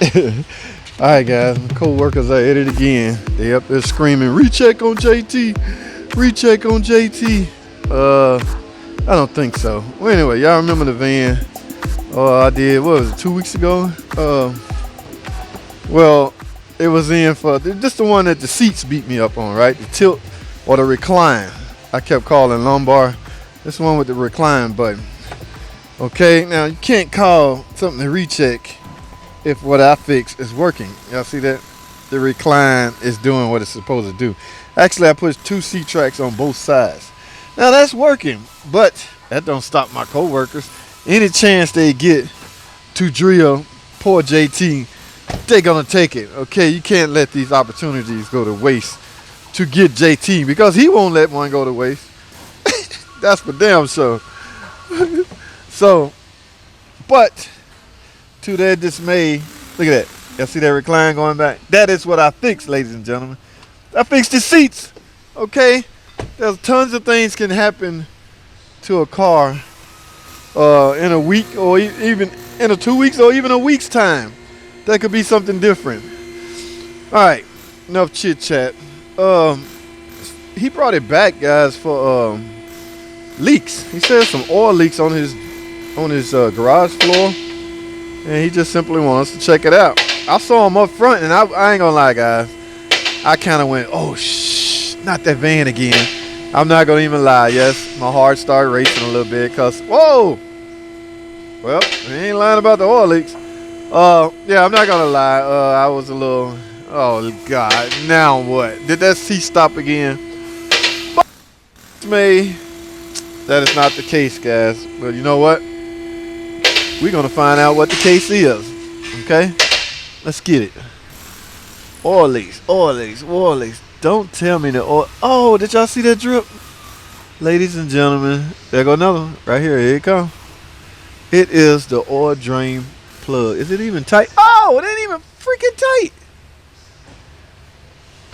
All right, guys. My co-workers are at it again. They up there screaming, "Recheck on JT, recheck on JT." I don't think so. Well, anyway, y'all remember the van? I did. What was it? 2 weeks ago. Well, it was in for just the one that the seats beat me up on, right? The tilt or the recline. I kept calling lumbar. This one with the recline button. Okay, now you can't call something to recheck if what I fix is working. Y'all see that? The recline is doing what it's supposed to do. Actually, I put 2 seat tracks on both sides. Now that's working, but that don't stop my co-workers. Any chance they get to drill poor JT, they're gonna take it. Okay, you can't let these opportunities go to waste to get JT because he won't let one go to waste. That's for damn sure. So, but to their dismay, look at that. Y'all see that recline going back? That is what I fixed, ladies and gentlemen. I fixed the seats. Okay, there's tons of things can happen to a car in a week or even in a 2 weeks or even a week's time. That could be something different. All right, enough chit chat. He brought it back, guys, for leaks. He said some oil leaks on his garage floor, and he just simply wants us to check it out. I saw him up front, and I ain't gonna lie, guys. I kind of went, oh not that van again. I'm not gonna even lie. Yes, my heart started racing a little bit, cause whoa. Well, we ain't lying about the oil leaks. Yeah, I'm not gonna lie. I was a little. Oh God! Now what? Did that seat stop again? But me, that is not the case, guys. But you know what? We're gonna find out what the case is. Okay? Let's get it. Oil leaks, oil leaks, oil leaks. Don't tell me the oil. Oh, did y'all see that drip? Ladies and gentlemen, there go another one. Right here. Here it comes. It is the oil drain plug. Is it even tight? Oh, it ain't even freaking tight.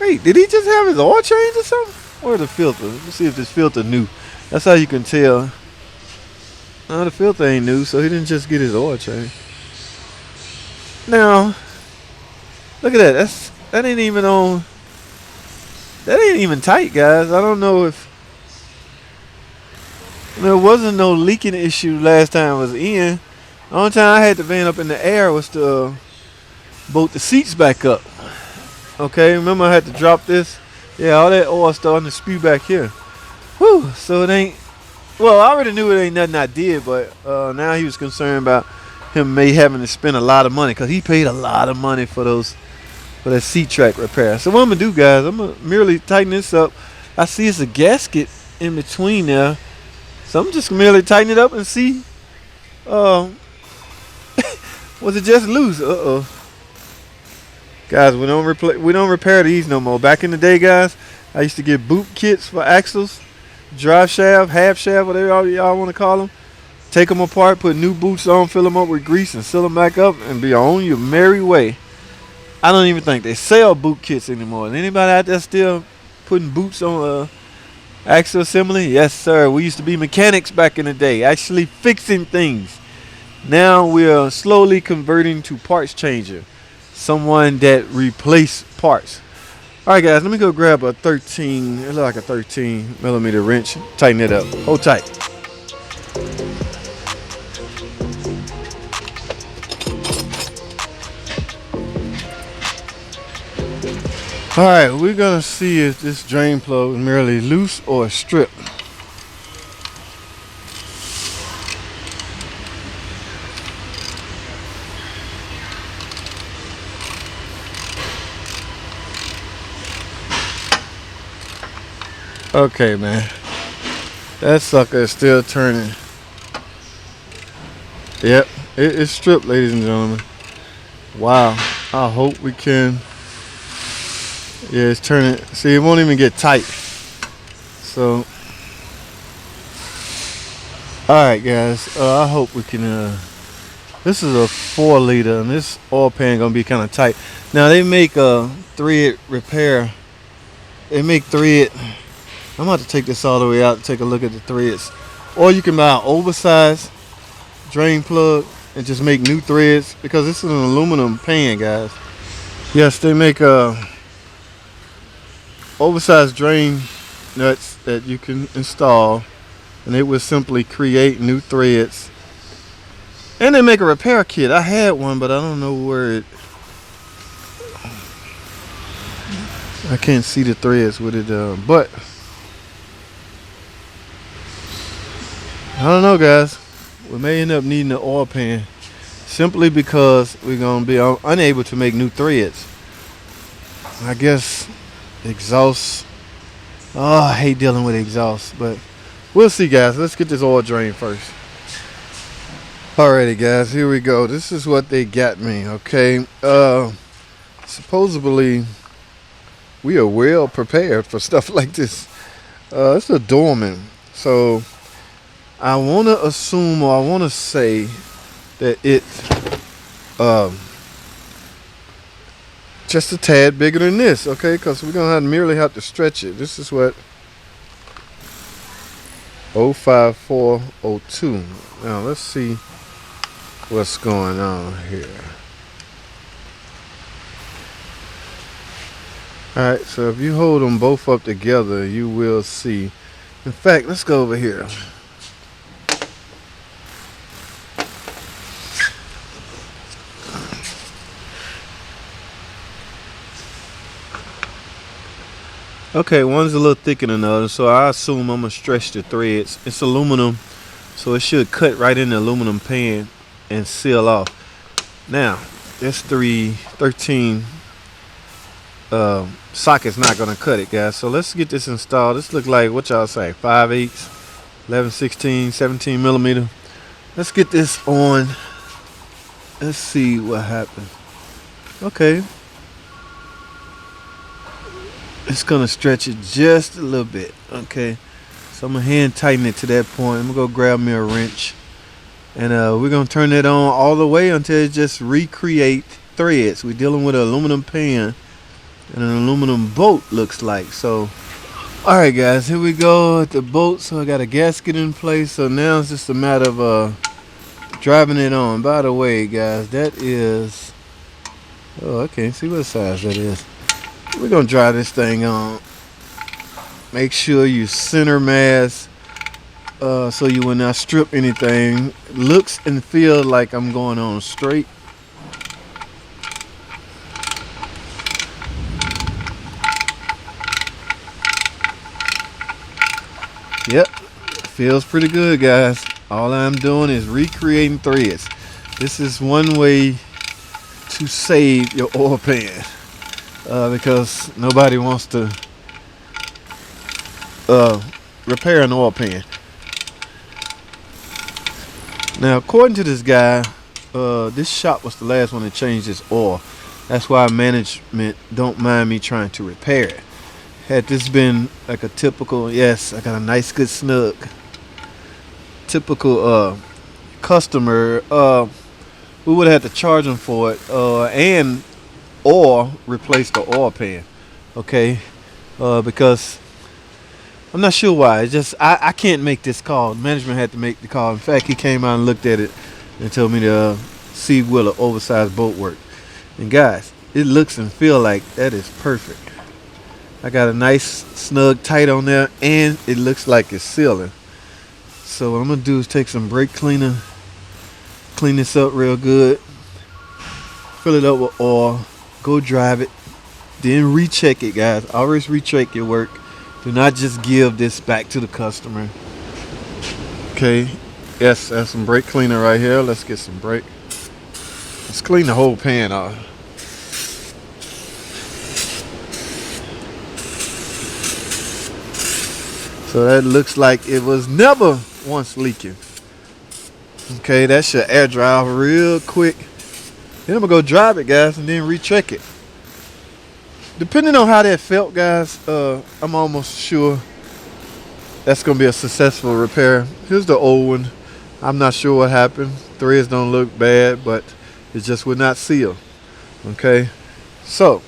Wait, did he just have his oil changed or something? Where's the filter? Let's see if this filter new. That's how you can tell. No, the filter ain't new, so he didn't just get his oil changed. Now, look at that. That ain't even on. That ain't even tight, guys. I don't know if there wasn't no leaking issue last time I was in. The only time I had the van up in the air was to bolt the seats back up. Okay, remember I had to drop this? Yeah, all that oil starting to spew back here. Whew, so it ain't. Well, I already knew it ain't nothing I did, but now he was concerned about him having to spend a lot of money because he paid a lot of money for that seat track repair. So what I'm gonna do, guys, I'm gonna merely tighten this up. I see it's a gasket in between there, so I'm just gonna merely tighten it up and see. Was it just loose? Guys, we don't repair these no more. Back in the day, guys, I used to get boot kits for axles, drive shaft, half shaft, whatever y'all want to call them. Take them apart, put new boots on, fill them up with grease, and seal them back up, and be on your merry way. I don't even think they sell boot kits anymore. Is anybody out there still putting boots on axle assembly? Yes, sir. We used to be mechanics back in the day, actually fixing things. Now we are slowly converting to parts changer. Someone that replace parts. All right, guys, let me go grab a 13. It looks like a 13 millimeter wrench. Tighten it up. Hold tight. All right, we're gonna see if this drain plug is merely loose or a strip. Okay, man. That sucker is still turning. Yep, it's stripped, ladies and gentlemen. Wow. I hope we can. Yeah, it's turning. See, it won't even get tight. So, alright, guys. I hope we can. This is a 4 liter, and this oil pan gonna be kind of tight. Now, they make a thread repair. They make thread. I'm about to take this all the way out and take a look at the threads. Or you can buy an oversized drain plug and just make new threads because this is an aluminum pan, guys. Yes, they make oversized drain nuts that you can install, and it will simply create new threads. And they make a repair kit. I had one, but I don't know where it. I can't see the threads with it, but I don't know, guys. We may end up needing an oil pan simply because we're gonna be unable to make new threads. I guess exhaust. Oh, I hate dealing with exhaust, but we'll see, guys. Let's get this oil drain first. Alrighty, guys, here we go. This is what they got me, okay? Supposedly, we are well prepared for stuff like this. It's a dormant. So, I want to assume, or I want to say that it just a tad bigger than this, okay? Because we're going to merely have to stretch it. This is what 05402. Now, let's see what's going on here. Alright, so if you hold them both up together, you will see. In fact, let's go over here. Okay, one's a little thicker than the other, so I assume I'm going to stretch the threads. It's aluminum, so it should cut right in the aluminum pan and seal off. Now, this 13 socket's not going to cut it, guys. So let's get this installed. This look like, what y'all say, 5/8, 11/16, 17 millimeter. Let's get this on. Let's see what happens. Okay. It's gonna stretch it just a little bit. Okay, so I'm gonna hand tighten it to that point. I'm gonna go grab me a wrench, and we're gonna turn it on all the way until it just recreate threads. We're dealing with an aluminum pan and an aluminum bolt, looks like. So all right, guys, here we go at the bolt. So I got a gasket in place, so now it's just a matter of driving it on. By the way, guys, that is, oh, I can't see what size that is. We're gonna drive this thing on. Make sure you center mass so you will not strip anything. Looks and feel like I'm going on straight. Yep, feels pretty good, guys. All I'm doing is recreating threads. This is one way to save your oil pan. Because nobody wants to repair an oil pan. Now, according to this guy, this shop was the last one to change this oil. That's why management don't mind me trying to repair it. Had this been like a typical, yes, I got a nice good snug, typical customer, we would have had to charge them for it, and or replace the oil pan, okay? Because I'm not sure why. It's just I can't make this call. Management had to make the call. In fact, he came out and looked at it and told me to see will an oversized bolt work. And guys, it looks and feel like that is perfect. I got a nice snug tight on there, and it looks like it's sealing. So what I'm gonna do is take some brake cleaner, clean this up real good, fill it up with oil. Go drive it, then recheck it, guys. Always recheck your work. Do not just give this back to the customer. Okay, yes, that's some brake cleaner right here. Let's get some brake. Let's clean the whole pan off. So that looks like it was never once leaking. Okay, that should air dry off real quick. Then I'm gonna go drive it, guys, and then recheck it. Depending on how that felt, guys, I'm almost sure that's gonna be a successful repair. Here's the old one. I'm not sure what happened. Threads don't look bad, but it just would not seal. Okay, so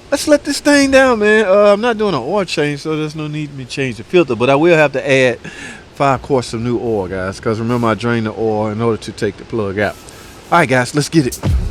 let's let this thing down, man. I'm not doing an oil change, so there's no need for me to change the filter, but I will have to add 5 quarts of new oil, guys, because remember I drained the oil in order to take the plug out. All right, guys, let's get it.